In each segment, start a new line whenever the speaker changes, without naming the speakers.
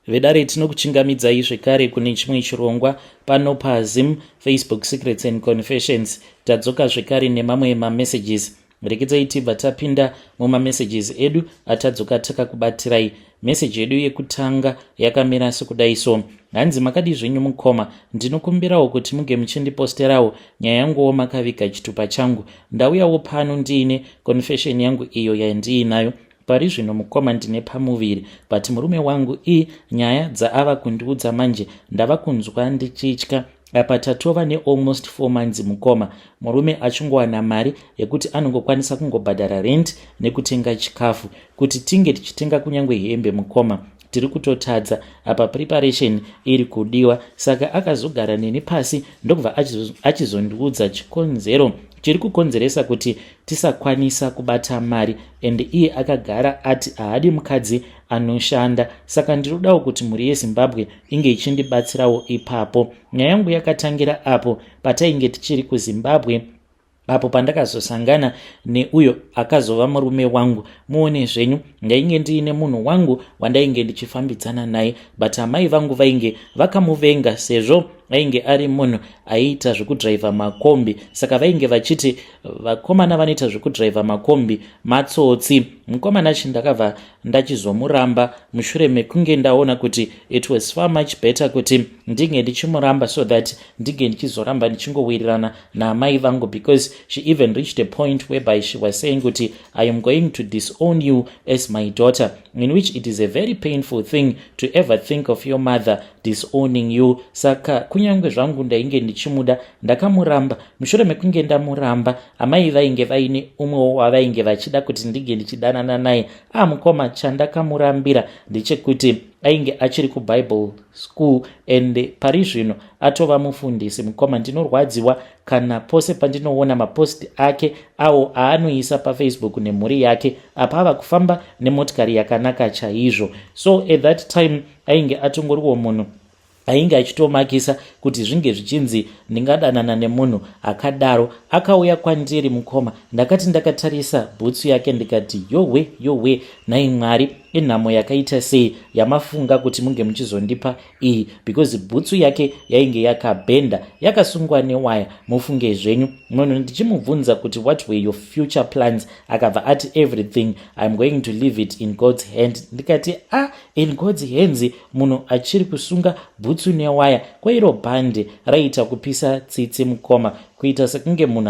Vedare tinokuchingamidzai zvekare kune chimwe chirongwa pano paZim Facebook Secrets and Confessions. Tadzoka zvekare nemamwe mamessages. Rekedzai tibva tapinda mumamessages edu atadzoka takakubatirai. Message yedu yekutanga yakamira sekudai so: hanzi makadi zvenyu mukoma, ndinokumbirawo kuti muge muchindiposterawo nyaya yanguwo makaviga chitupa changu. Ndauyawo pano ndiine confession yangu iyo yandiinayo. Pari zvino mukoma ndine pamuviri, but murume wangu nyaya dzaava kundiudza manje ndava kunzwa ndichitya. Apa tatova almost 4 months mukoma, murume achingowana mari yekuti anongokwanisa kungobhadhara rent nekutenga chikafu, kuti tinge tichitenga kunyange hembe mukoma. Tiri kutotadza apa preparation iri kudiwa, saka akazogara neni pasi ndokubva achizondiudza chikonzero chiri kukonzeresa kuti tisakwanisa kubata mari, and iye akagara ati haadi mukadzi anoshanda. Saka ndirodawo kuti mhuri yeZimbabwe inge ichindibatsirawo ipapo. Nyaya yangu yakatangira apo patainge tichiri kuZimbabwe, apo pandakazosangana neuyo akazova murume wangu. Muone zvenyu, ndainge ndiine munhu wangu wandainge ndichifambidzana naye, but amai vangu vainge vakamuvenga sezvo ainge ari munhu aiita zvekudhiraivha makombi. Saka vainge vachiti vakomana vanoita zvekudhiraivha makombi matsotsi. Mukomana ndakabva ndachizomuramba mushure mekunge ndaona kuti it was far much better kuti ndinge ndichimuramba so that ndinge ndichizoramba ndichingowirirana naamai vangu, because she even reached a point whereby she was saying kuti I am going to disown you as my daughter, in which it is a very painful thing to ever think of your mother disowning you. Saka kunyange zvangu ndainge ndichimuda ndakamuramba. Mushure mekunge ndamuramba, amai vainge vaine umwewo wavainge vachida kuti ndinge ndichidanana naye. Mukoma chandakamurambira ndechekuti ainge achiri kuBible school, and pari zvino atova mufundisi. Mukoma ndinorwadziwa kana pose pandinoona mapost ake awo aanoisa paFacebook nemhuri yake, apa ava kufamba nemotikari yakanaka chaizvo. So at that time ainge atongoriwo munhu ainge achitomakisa kuti zvinge zvichinzi ndingadanana nemunhu akadaro. Akauya kwandiri mukoma, ndakati ndakatarisa bhutsu yake ndikati yowe, nai Mwari, inhamo yakaita sei yamafunga kuti munge muchizondipa iyi, because bhutsu yake yainge yakabhenda yakasungwa newaya. Mufunge zvenyu. Munhu ndichimubvunza kuti what were your future plans, akabva ati everything, I'm going to leave it in God's hand. Ndikati in God's hands, munhu achiri kusunga bhutsu newaya? Kwairo bhande raita kupisa tsitsi mukoma, kuita sekunge munhu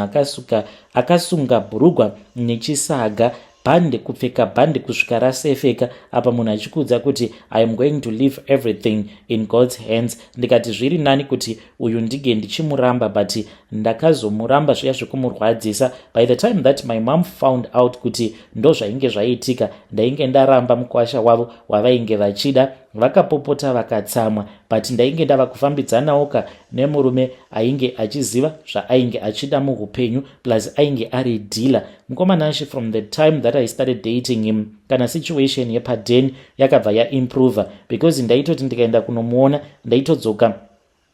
akasunga bhurugwa nechisaga. Bhande, kupfeka bhande kusvika rasefeka. Apa munhu achikudza kuti I am going to leave everything in God's hands. Ndikati zviri nani kuti uyu ndige ndichimuramba, but ndakazomuramba zviya zvekumurwadzisa. By the time that my mom found out kuti ndo zvainge zvaitika, ndainge ndaramba mukwasha wavo wavainge vachida. Vakapopota vakatsamwa, but ndainge ndava kufambidzanawoka nemurume ainge achiziva zvaainge achida muupenyu, plus ainge ari dealer. Mukomana nashi from the time that I started dating him, kana situation yepadeni yakabva yaimprove, because ndaitoti ndikaenda kunomuona ndaitodzoka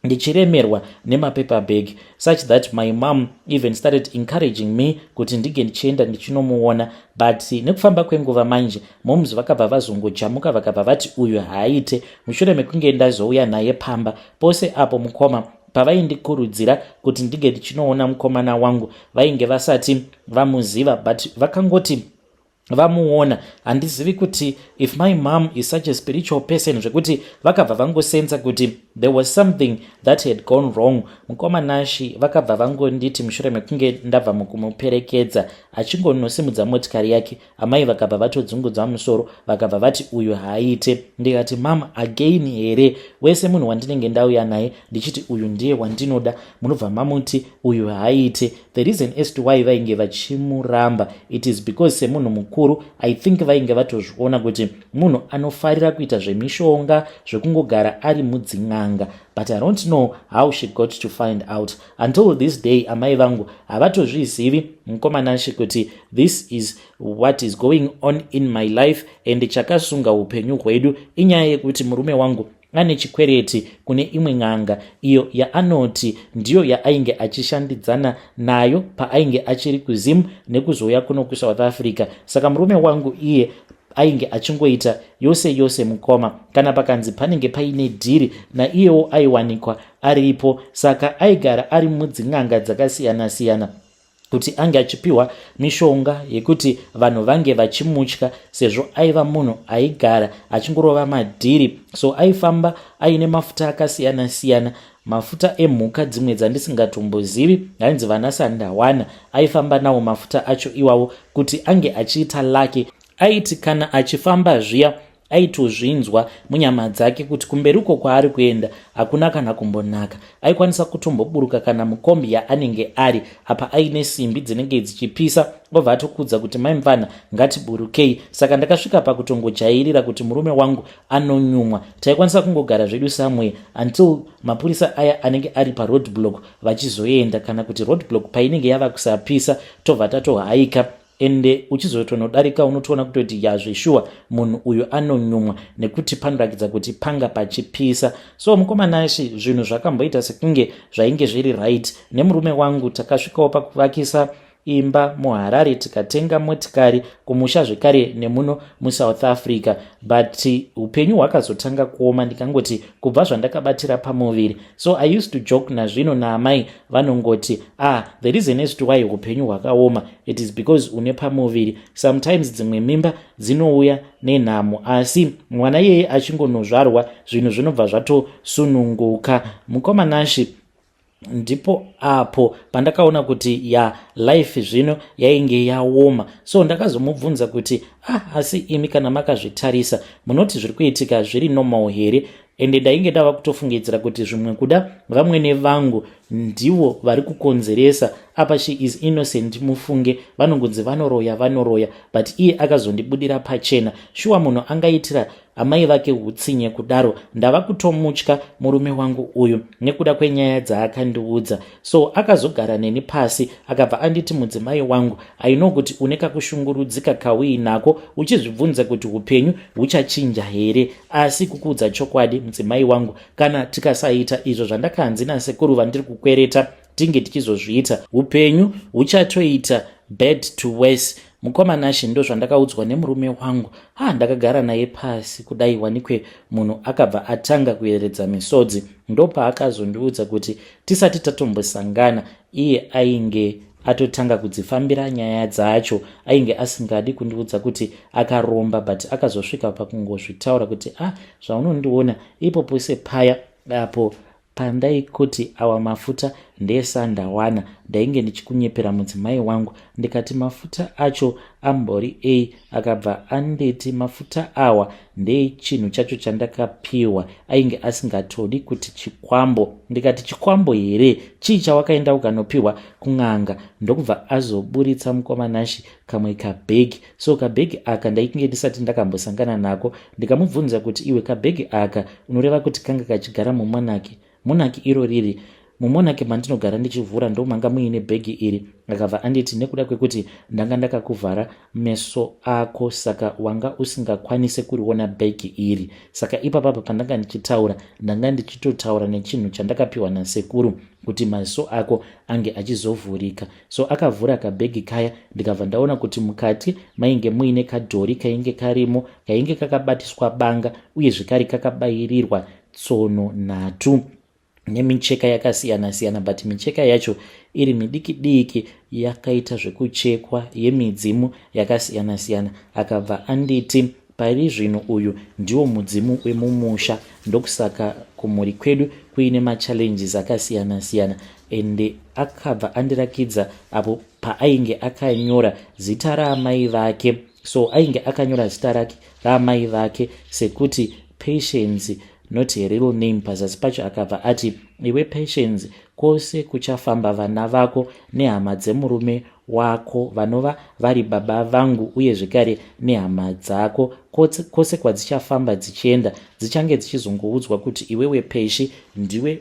ndichiremerwa nemapaper bag, such that my mom even started encouraging me kuti ndige ndichienda ndichinomuona. But nekufamba kwenguva manje moms vakabva vazongojamuka vakabva vati uyu haaite. Mushure mekunge ndazouya naye pamba, pose apo mukoma pavaindikurudzira kuti ndige ndichinoona mukomana wangu, vainge vasati vamuziva, but vakangoti vamuona. Handizivi kuti if my mom is such a spiritual person zvekuti vakabva vangosenza kuti there was something that had gone wrong. Mukoma nashi vakabva vangonditi mushure mekunge ndabva mukumuperekedza achingonosimudza motikari yake, amai vakabva vatodzungudza musoro vakabva vati uyu haaite. Ndikati mama, again here, wese munhu wandinenge ndauya naye ndichiti uyu ndiye wandinoda, munobva mamuti uyu haaite. The reason as to why vainge vachimuramba, it is because semunhu mukuru I think vainge vatozviona kuti munhu anofarira kuita zvemishonga zvekungogara ari mudzin'anga, but I don't know how she got to find out. Until this day amai vangu havatozvizivi mukomana nashi kuti this is what is going on in my life, and chakasunga upenyu hwedu inyaya yekuti murume wangu ane chikwereti kune imwe n'anga iyo yaanoti ndiyo yaainge achishandidzana nayo paainge achiri kuZim nekuzouya kuno kuSouth Africa. Saka murume wangu iye ainge achingoita yose mukoma. Kana pakanzi panenge paine dhiri naiyewo aiwanikwa aripo, saka aigara ari mudzin'anga dzakasiyana-siyana kuti ange achipiwa mishonga yekuti vanhu vange vachimutya, sezvo aiva munhu aigara achingorova madhiri. So aifamba aine mafuta akasiyana-siyana, mafuta emhuka dzimwe dzandisingatombozivi, hanzi vana sandawana aifamba nawo mafuta acho iwawo kuti ange achiita lake. Aiti kana achifamba zviya aitozvinzwa munyama dzake kuti kumberi uko kwaari kuenda hakuna kana kumbonaka. Aikwanisa kutomboburuka kana mukombi yaanenge ari, apa aine simbi dzinenge dzichipisa, obva atokudza kuti maimvana ngatiburukei. Saka ndakasvika pakutongojairira kuti murume wangu anonyumwa. Taikwanisa kungogara zvedu samwe until mapurisa aya anenge ari paroadblock vachizoenda, kana kuti roadblock painenge yava kusapisa tobva tatohaika. Ende uchizotonodarika unotoona kutoti yazvishuwa munhu uyu anonyumwa, nekuti panoratidza kuti panga pachipisa. So mukomanashi zvinhu zvakamboita sekunge zvainge zviri right. Nemurume wangu takasvikawo pakuvakisa imba muHarare, tikatenga motikari kumusha zvekare nemuno muSouth Africa, but upenyu hwakazotanga kuoma. Ndikangoti kubva zvandakabatira pamuviri. So I used to joke nazvino naamai vanongoti the reason as to why upenyu hwakaoma, it is because une pamuviri. Sometimes dzimwe mimba dzinouya nenhamo, asi mwana yeye achingonozvarwa zvinhu zvinobva zvatosununguka. Mukomanashi ndipo apo pandakaona kuti life zvino yainge yaoma. So ndakazomubvunza kuti asi imi kana makazvitarisa munoti zviri kuitika zviri normal here? Ende ndainge ndava kutofungidzira kuti zvimwe kuda vamwene vangu ndivo vari kukonzeresa apa she is innocent mufunge, vanongonzi vanoroya, but iye akazondibudira pachena. Shuwa munhu angaitira amai vake hutsinye kudaro. Ndava kutomutya murume wangu uyu nekuda kwenyaya dzaakandiudza. So akazogara neni pasi akabva anditi, mudzimai wangu, I know kuti uneka kushungurudzika kauinako uchizvibvunza kuti upenyu huchachinja here, asi kukuudza chokwadi mudzimai wangu, kana tikasaita izvo zvandakanzi nasekuru vandiri kukwereta tinge tichizozviita, upenyu huchatoita bad to worse. Mukomanashi ndo zvandakaudzwa nemurume wangu. Ndakagara naye pasi kudai wanikwe munhu akabva atanga kuyeredza misodzi. Ndopa akazondiudza kuti tisati tatombosangana iye ainge atotanga kudzifambira nyaya dzacho, ainge asingadi kundiudza kuti akaromba, but akazosvika pakungozvitaura kuti zvaunondiona ipo pose paya apo pandaikuti awa mafuta ndesandawana, ndainge ndichikunyepera mudzimai wangu ndikati mafuta acho ambori akabva anditi mafuta awa ndechinhu chacho chandakapiwa, ainge asingatodi kuti chikwambo. Ndikati chikwambo here? Chii chawakaenda ukanopiwa kun'anga? Ndokubva azoburitsa mukomanashi kamwe kabhegi. So kabhegi aka ndaikinge ndisati ndakambosangana nako. Ndikamubvunza kuti iwe kabhegi aka unoreva kuti kanga kachigara mumonaki? Monaki iro riri? Mumonaki mandinogara ndichivhura ndo manga muine bhegi iri. Akabva anditi nekuda kwekuti ndanga ndakakuvhara meso ako saka wanga usingakwanise kuriona bhegi iri. Saka ipapapa pandanga ndichitaura ndanga ndichitotaura nechinhu chandakapiwa nasekuru kuti maso ako ange achizovhurika. So akavhura kabhegi kaya, ndikabva ndaona kuti mukati mainge muine kadhori kainge karimo, kainge kakabatiswa banga uye zvikari kakabayirirwa tsono 3 nemicheka yakasiyana-siyana, but micheka yacho iri midiki-diki yakaita zvekuchekwa yemidzimu yakasiyana-siyana. Akabva anditi pari zvino uyu ndiwo mudzimu wemumusha, ndokusaka kumhuri kwedu kuine machallenges akasiyana-siyana. Ende akabva andirakidza apo paainge akanyora zita raamai vake. So ainge akanyora zita rake raamai vake sekuti Patience, not a real name. Pazasi pacho akabva ati, iwe Patience, kwose kuchafamba vana vako nehama dzemurume wako vanova vari baba vangu uye zvekare nehama dzako, kwose kwadzichafamba dzichienda dzichange dzichizongoudzwa kuti iwewe Peshi ndiwe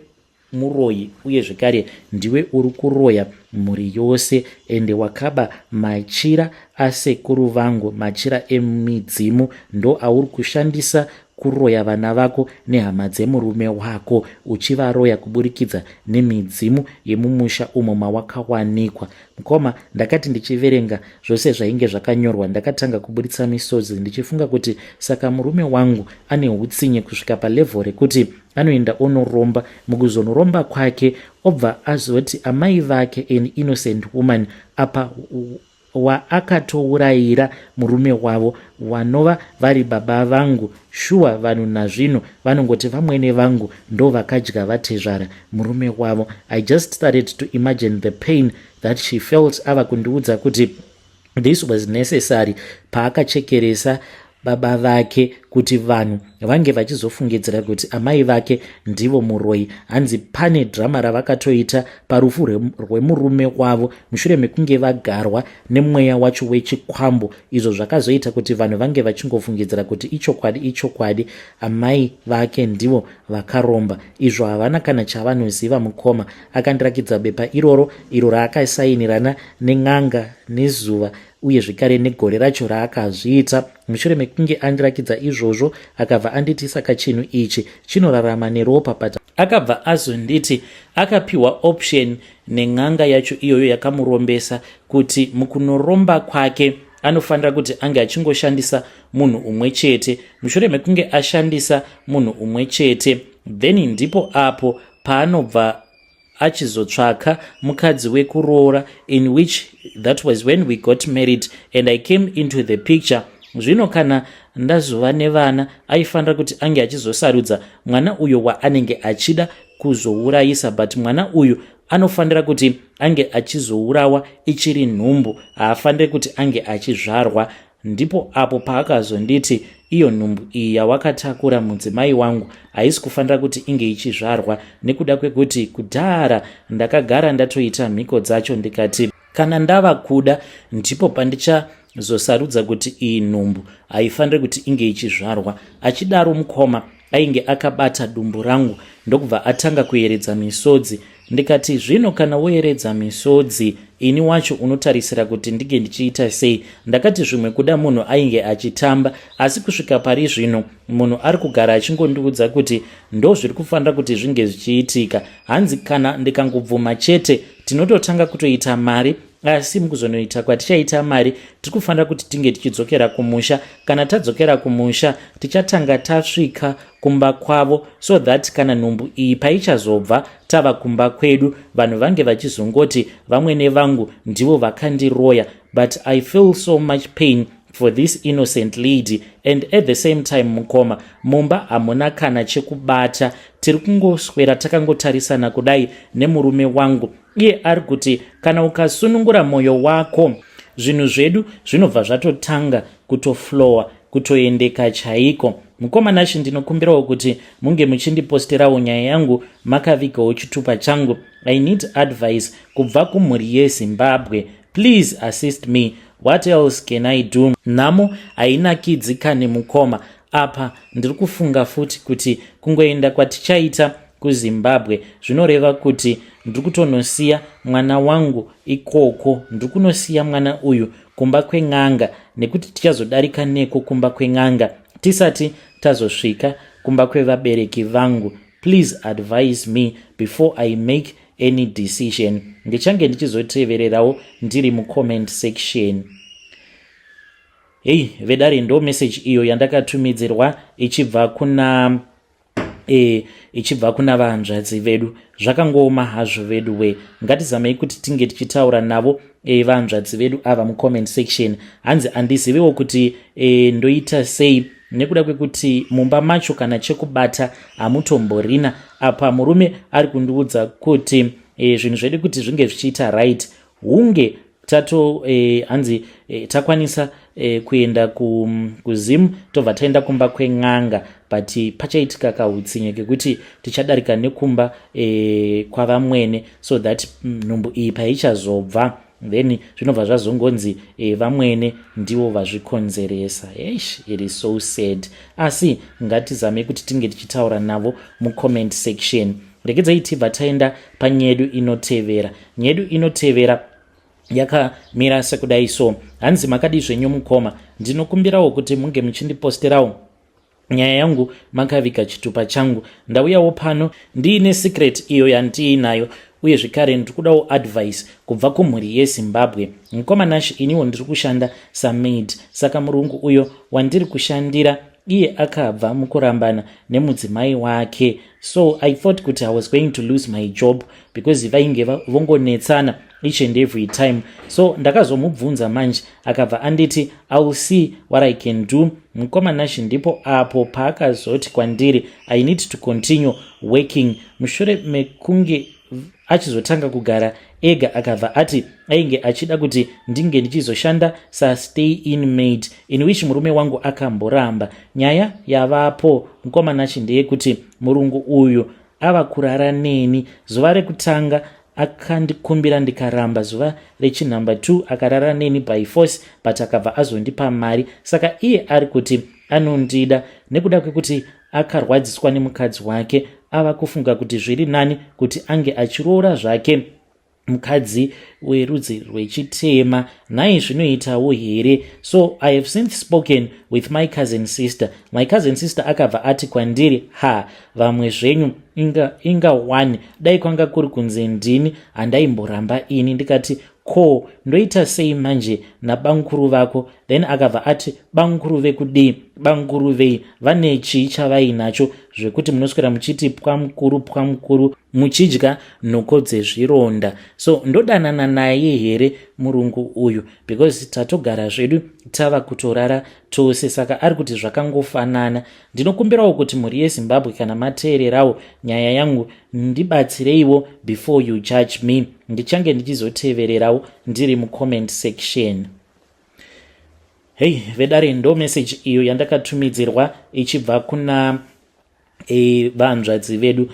muroyi uye zvekare ndiwe uri kuroya mhuri yose, ende wakaba machira asekuru vangu, machira emidzimu ndo auri kushandisa kuroya vana vako nehama dzemurume wako, uchivaroya kuburikidza nemidzimu yemumusha umo mawakawanikwa. Mukoma, ndakati ndichiverenga zvose zvainge zvakanyorwa ndakatanga kuburitsa misodzi ndichifunga kuti saka murume wangu ane utsinye kusvika palevhel rekuti anoenda onoromba. Mukuzonoromba kwake obva azoti amai vake an innocent woman apa waakatourayira murume wavo vanova vari baba vangu. Shuwa vanhu nazvino vanongoti vamwene vangu ndo vakadya vatezvara murume wavo. I just started to imagine the pain that she felt. Ava kundiudza kuti this was necessary paakachekeresa baba vake kuti vanhu vange vachizofungidzira kuti amai vake ndivo muroyi. Hanzi pane drama ravakatoita parufu rwemurume wavo mushure mekunge vagarwa nemweya wacho wechikwambo, izvo zvakazoita kuti vanhu vange vachingofungidzira kuti ichokwadi amai vake ndivo vakaromba. Izvo havana kana chavanoziva. Mukoma akandirakidza bepa iro raakasainirana nen'anga nezuva uye zvekare negore racho raakazviita. Mushure mekunge andirakidza izvozvo akabva anditi saka chinhu ichi chinorarama neropa, but akabva azonditi akapiwa option nen'anga yacho iyoyo yakamurombesa kuti mukunoromba kwake anofanira kuti ange achingoshandisa munhu umwe chete. Mushure mekunge ashandisa munhu umwe chete, then ndipo apo paanobva achizotsvaka mukadzi wekuroora, in which that was when we got married and I came into the picture. Zvino kana ndazova nevana aifanira kuti ange achizosarudza mwana uyo waanenge achida kuzourayisa, but mwana uyu anofanira kuti ange achizourawa ichiri nhumbu, haafaniri kuti ange achizvarwa. Ndipo apo paakazonditi iyo nhumbu iyi yawakatakura mudzimai wangu haisi kufanira kuti inge ichizvarwa, nekuda kwekuti kudhara ndakagara ndatoita mhiko dzacho ndikati kana ndava kuda ndipo pandichazosarudza kuti iyi nhumbu haifaniri kuti inge ichizvarwa. Achidaro Mukoma ainge akabata dumbu rangu ndokubva atanga kuyeredza misodzi. Ndikati zvino kana woyeredza misodzi ini wacho unotarisira kuti ndige ndichiita sei? Ndakati zvimwe kuda munhu ainge achitamba, asi kusvika pari zvino munhu ari kugara achingondiudza kuti ndo zviri kufanira kuti zvinge zvichiitika. Hanzi kana ndikangobvuma chete tinototanga kutoita mari, asi mukuzonoita kwatichaita mari tiri kufanira kuti tinge tichidzokera kumusha. Kana tadzokera kumusha tichatanga tasvika kumba kwavo, so that kana nhumbu iyi paichazobva tava kumba kwedu vanhu vange vachizongoti vamwene vangu ndivo vakandiroya. But I feel so much pain for this innocent lady, and at the same time Mukoma, mumba hamuna kana chekubata, tiri kungoswera takangotarisana kudai nemurume wangu. Iye ari kuti kana ukasunungura mwoyo wako zvinhu zvedu zvinobva zvatotanga kutoflowa, kutoendeka chaiko. Mukoma nashi ndinokumbirawo kuti munge muchindiposterawo nyaya yangu makavigawo chitupa changu. I need advice kubva kumhuri yeZimbabwe. Please assist me. What else can I do? Nhamo hainakidzi kane Mukoma. Apa ndiri kufunga futi kuti kungoenda kwatichaita kuZimbabwe zvinoreva kuti ndiri kutonosiya mwana wangu ikoko, ndiri kunosiya mwana uyu kumba kwen'anga, nekuti tichazodarika neko kumba kwen'anga tisati tazosvika kumba kwevabereki vangu. Please advise me before I make any decision. Ndichange ndichizotevererawo ndiri mucomment section. Hey, vedare ndo message iyo yandakatumidzirwa ichibva kuna vahanzvadzi vedu. Zvakangoma hazvo vedu we, ngatizamei kuti tinge tichitaura navo vahanzvadzi vedu ava mucomment section. Hanzi handizivewo kuti ndoita sei, nekuda kwekuti mumba macho kana chekubata hamutomborina. Apa murume ari kundiudza kuti zvinhu zvedu kuti zvinge zvichiita right hunge hanzi takwanisa kuenda kuzimu tobva taenda kumba kwen'anga, but pachaitika kautsinye kekuti tichadarika nekumba kwavamwene, so that nhumbu iyi paichazobva then zvinobva zvazongonzi vamwene ndivo vazvikonzeresa. It is so sad. Asi ngatizame kuti tinge tichitaura navo mucomment section. Regedzai tibva taenda panyedu inotevera. Nyedu inotevera yakamira sekudai so. Hanzi makadi zvenyu Mukoma, ndinokumbirawo kuti munge muchindiposterawo nyaya yangu makaviga chitupa changu. Ndauyawo pano ndiine secret iyo yandiinayo, uye zvekare ndiri kudawo advice kubva kumhuri yeZimbabwe. Mukomanashi iniwo ndiri kushanda samaid, saka murungu uyo wandiri kushandira iye akabva mukurambana nemudzimai wake. So I thought kuti I was going to lose my job because vainge vongonetsana each and every time. So ndakazomubvunza manje akabva anditi I will see what I can do. Mukomanashi ndipo apo paakazoti kwandiri I need to continue working. Mushure mekunge achizotanga kugara ega akabva ati ainge achida kuti ndinge ndichizoshanda stay in maid, in which murume wangu akamboramba. Nyaya yavapo mukomanashi ndeyekuti murungu uyu ava kurara neni. Zuva rekutanga akandikumbira ndikaramba, zuva rechinumber 2 akarara neni by force, but akabva azondipa mari. Saka iye ari kuti anondida nekuda kwekuti akarwadziswa nemukadzi wake, ava kufunga kuti zviri nani kuti ange achiroora zvake mukadzi werudzi rwechitema. Nhai zvinoitawo here? So I have since spoken with my cousin sister. My cousin sister akabva ati kwandiri, vamwe zvenyu inga 1 dai kwanga kuri kunze ndini handaimboramba ini. Ndikati ko ndoita sei manje nabangukuru vako? Then akabva ati bangukuru vekudii? Bangukuru vei vane chii chavainacho zvekuti munoswera muchiti pwamukuru muchidya nhoko dzezvironda? So ndodanana naye here murungu uyu, because tatogara zvedu tava kutorara tose. Saka ari kuti zvakangofanana. Ndinokumbirawo kuti mhuri yeZimbabwe kana mateererawo nyaya yangu ndibatsireiwo before you judge me. Ndichange ndichizotevererawo ndiri mucomment section. Hey vedare, ndo message iyo yandakatumidzirwa ichibva kuna vanzvadzi vedu.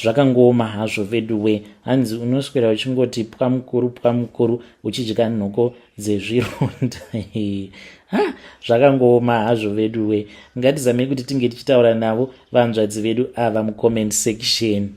Zvakangoma hazvo vedu we, hanzi unoswera uchingoti pwamukuru uchidya nhoko dzezvironda. Zvakangoma hazvo vedu we. Ngatizame kuti tinge tichitaura navo vanzvadzi vedu ava mucomment section.